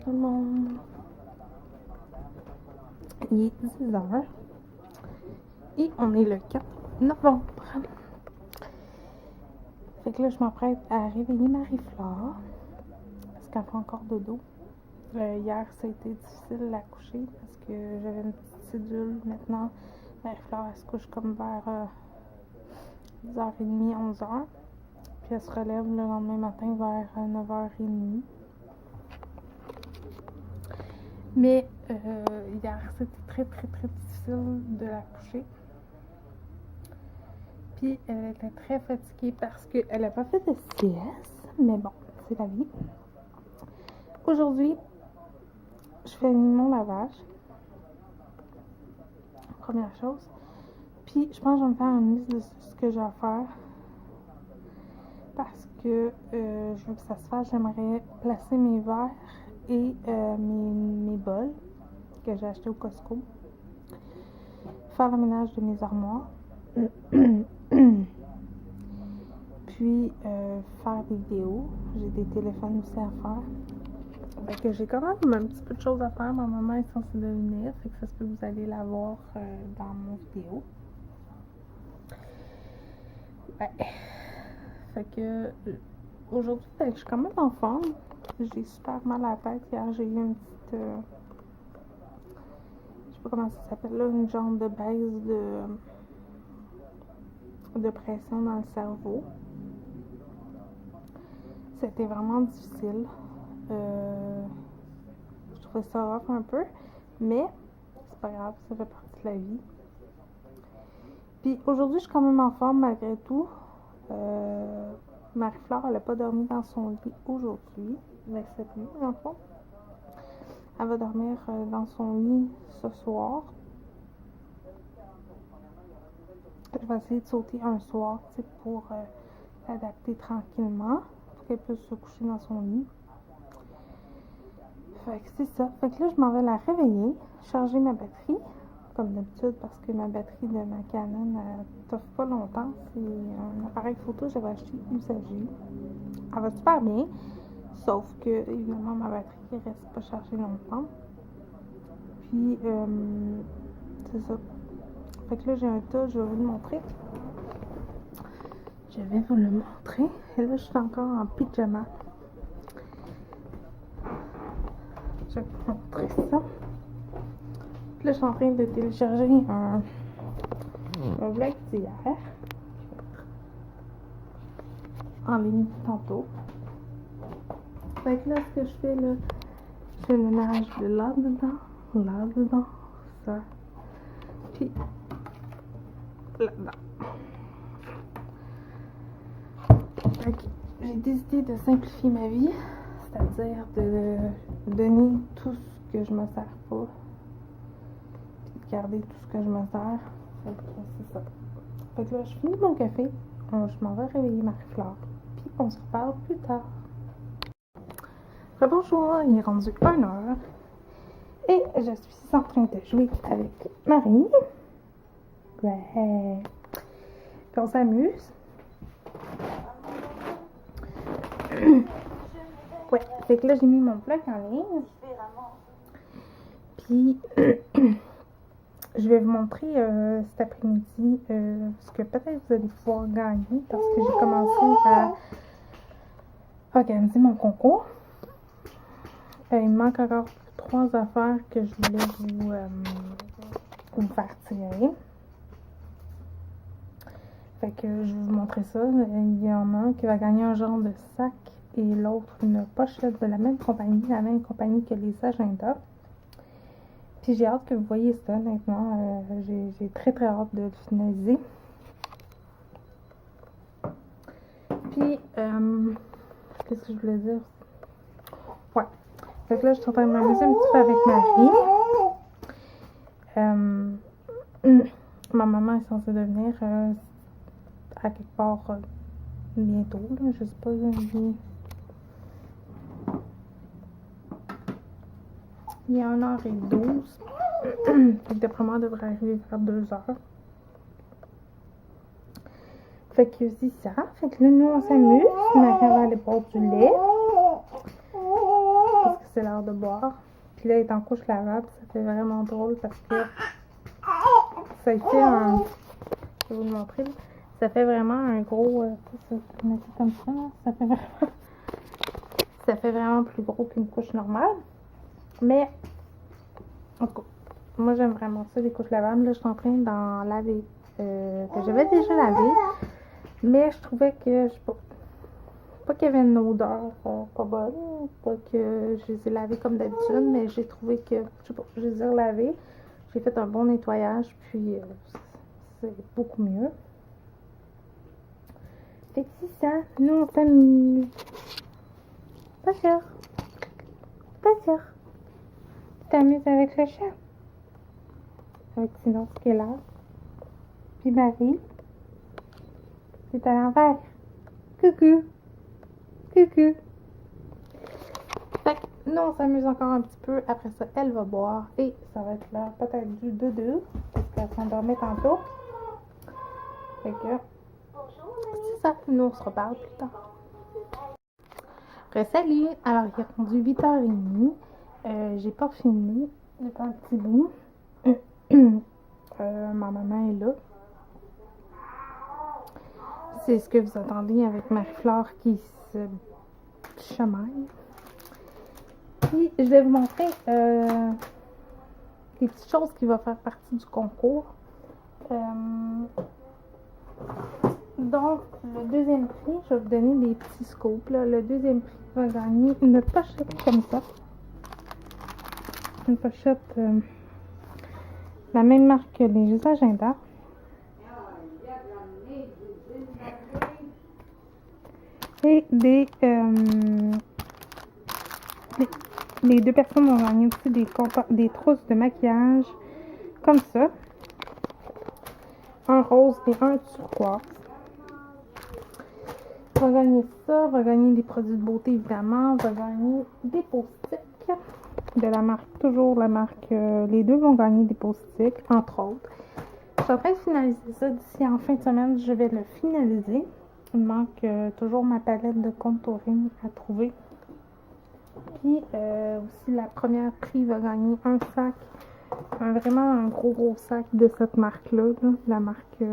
tout le monde. Il est 10h et on est le 4 novembre. Fait que là, je m'apprête à réveiller Marie-Flore parce qu'elle fait encore dodo. Hier, ça a été difficile de la coucher parce que j'avais une petite cédule. Maintenant, Marie-Flore, elle se couche comme vers 10h30, 11h. Puis elle se relève le lendemain matin vers 9h30. Mais hier, c'était très difficile de la coucher. Puis elle était très fatiguée parce qu'elle n'a pas fait de sieste. Mais bon, c'est la vie. Aujourd'hui, je fais mon lavage. Première chose. Puis je pense que je vais me faire une liste de ce que j'ai à faire. Parce que je veux que ça se fasse. J'aimerais placer mes verres et mes bols que j'ai achetés au Costco. Faire le ménage de mes armoires. Puis faire des vidéos. J'ai des téléphones aussi à faire. Fait que j'ai quand même un petit peu de choses à faire. Ma maman est censée de venir. Fait que ça se peut que vous allez la voir dans mon vidéo. Ouais. Fait que aujourd'hui, je suis quand même en forme. J'ai super mal à la tête. Hier, j'ai eu une petite... je sais pas comment ça s'appelle là. Une genre de baisse de pression dans le cerveau. C'était vraiment difficile. Je trouvais ça rough un peu. Mais c'est pas grave, ça fait partie de la vie. Puis aujourd'hui, je suis quand même en forme malgré tout. Marie-Flore, elle n'a pas dormi dans son lit aujourd'hui, mais cette nuit, en fond. Elle va dormir dans son lit ce soir. Je vais essayer de sauter un soir, pour l'adapter tranquillement, pour qu'elle puisse se coucher dans son lit. Fait que c'est ça. Fait que là, je m'en vais la réveiller, charger ma batterie, comme d'habitude, parce que ma batterie de ma Canon ne t'offre pas longtemps. C'est un appareil photo que j'avais acheté usagé. Elle va super bien, sauf que, évidemment, ma batterie ne reste pas chargée longtemps. Puis, c'est ça. Fait que là, j'ai un tas, je vais vous le montrer. Je vais vous le montrer. Et là, je suis encore en pyjama. Je vais vous montrer ça. Puis là, je suis en train de télécharger un vlog d'hier. En ligne tantôt. Fait que là, ce que je fais là, je fais le ménage de là-dedans, ça. Puis là-dedans. Fait que j'ai décidé de simplifier ma vie, c'est-à-dire de donner tout ce que je me sers pas, puis de garder tout ce que je me sers. Fait que c'est ça. Fait que là, je finis mon café, je m'en vais réveiller Marie-Flore, puis on se reparle plus tard. Bonjour, il est rendu 1h et je suis en train de jouer avec Marie. Ouais. Puis on s'amuse. Ouais, fait que là j'ai mis mon vlog en ligne. Puis je vais vous montrer cet après-midi ce que peut-être vous allez pouvoir gagner parce que j'ai commencé à organiser mon concours. Il me manque encore 3 affaires que je voulais vous faire tirer. Fait que je vais vous montrer ça. Il y en a un qui va gagner un genre de sac et l'autre une pochette de la même compagnie que les agendas. Puis j'ai hâte que vous voyez ça, honnêtement. J'ai très hâte de le finaliser. Puis, qu'est-ce que je voulais dire? Ouais. Fait que là, je suis en train de m'amuser un petit peu avec Marie. Ma maman est censée devenir à quelque part bientôt, là, je sais pas. Il est 1h12. Fait que d'après moi, elle devrait arriver vers 2h. Fait que c'est ça. Fait que là, nous, on s'amuse. Marie va aller boire du lait. Parce que c'est l'heure de boire. Puis là, elle est en couche lavable, ça fait vraiment drôle parce que ça fait un... Je vais vous le montrer, là. Ça fait vraiment un gros... comme ça, là. Ça fait vraiment plus gros qu'une couche normale. Mais, en tout cas, moi j'aime vraiment ça, les couches lavables. Là, je suis en train d'en laver, que j'avais déjà lavé. Mais je trouvais que, je sais pas qu'il y avait une odeur pas bonne, pas que je les ai lavées comme d'habitude, mais j'ai trouvé que, je sais pas, je les ai relavées. J'ai fait un bon nettoyage, puis c'est beaucoup mieux. Fait que c'est ça, nous on s'amuse. Pas sûr. Pas sûr. Tu t'amuses avec le chat? Avec sinon ce qui est là. Puis Marie. C'est à l'envers. Coucou. Coucou. Fait que nous on s'amuse encore un petit peu. Après ça, elle va boire. Et ça va être l'heure peut-être du dodo. Parce qu'elle s'endormait tantôt. Fait que c'est ça. Nous on se reparle plus tard. Salut! Alors, il est rendu 8h30. J'ai pas filmé depuis un petit bout. Ma maman est là. C'est ce que vous entendez avec Marie-Flore qui se chamaille. Puis, je vais vous montrer des petites choses qui vont faire partie du concours. Donc, le deuxième prix, je vais vous donner des petits scoops. Là. Le deuxième prix va gagner une pochette comme ça. Une pochette, la même marque que les agendas. Et les deux personnes vont gagner aussi des trousses de maquillage comme ça. Un rose et un turquoise. On va gagner ça, on va gagner des produits de beauté évidemment, on va gagner des post-it de la marque, toujours la marque, les deux vont gagner des post-it, entre autres. Je suis en train de finaliser ça d'ici en fin de semaine, je vais le finaliser. Il me manque toujours ma palette de contouring à trouver. Puis aussi la première prix va gagner un sac, vraiment un gros sac de cette marque-là, là, la marque,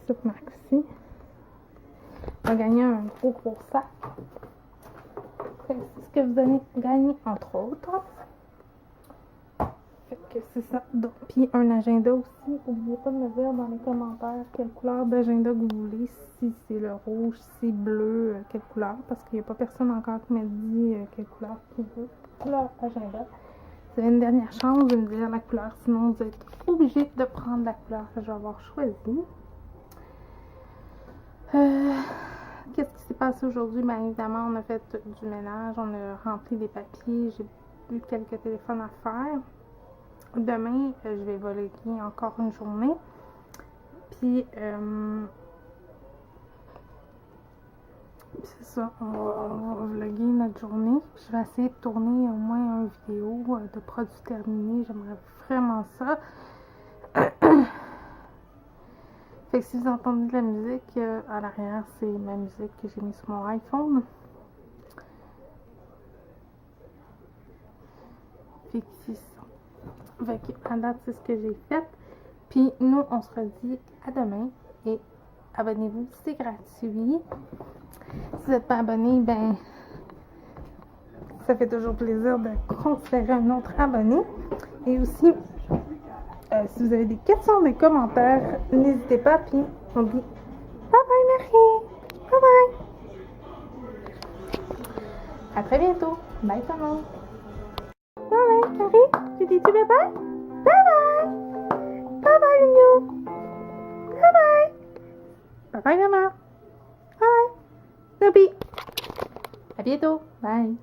cette marque-ci. Va gagner un gros sac. C'est ce que vous allez gagner entre autres. Fait que c'est ça. Donc, puis un agenda aussi. N'oubliez pas de me dire dans les commentaires quelle couleur d'agenda que vous voulez. Si c'est le rouge, si c'est bleu, quelle couleur. Parce qu'il n'y a pas personne encore qui m'a dit quelle couleur qu'il veut. Couleur agenda. Vous avez une dernière chance de me dire la couleur. Sinon, vous êtes obligé de prendre la couleur que je vais avoir choisie. Qu'est-ce qui s'est passé aujourd'hui? Bien évidemment, on a fait du ménage, on a rempli des papiers, j'ai eu quelques téléphones à faire. Demain, je vais voler encore une journée. Puis, c'est ça, on va vlogger notre journée. Je vais essayer de tourner au moins une vidéo de produits terminés. J'aimerais vraiment ça. Fait que si vous entendez de la musique à l'arrière, c'est ma musique que j'ai mis sur mon iPhone. Fait que c'est ça. Fait que à date, c'est ce que j'ai fait. Puis nous, on se redit à demain. Et abonnez-vous, c'est gratuit. Si vous n'êtes pas abonné, ben ça fait toujours plaisir de considérer un autre abonné. Et aussi, si vous avez des questions, des commentaires, n'hésitez pas. Puis on dit bye bye Marie, bye bye. À très bientôt. Bye tout le monde. Bye bye Marie. Tu dis-tu bye bye? Bye bye. Bye bye Minou. Bye bye. Bye bye maman. Bye. Snoopy. À bientôt. Bye.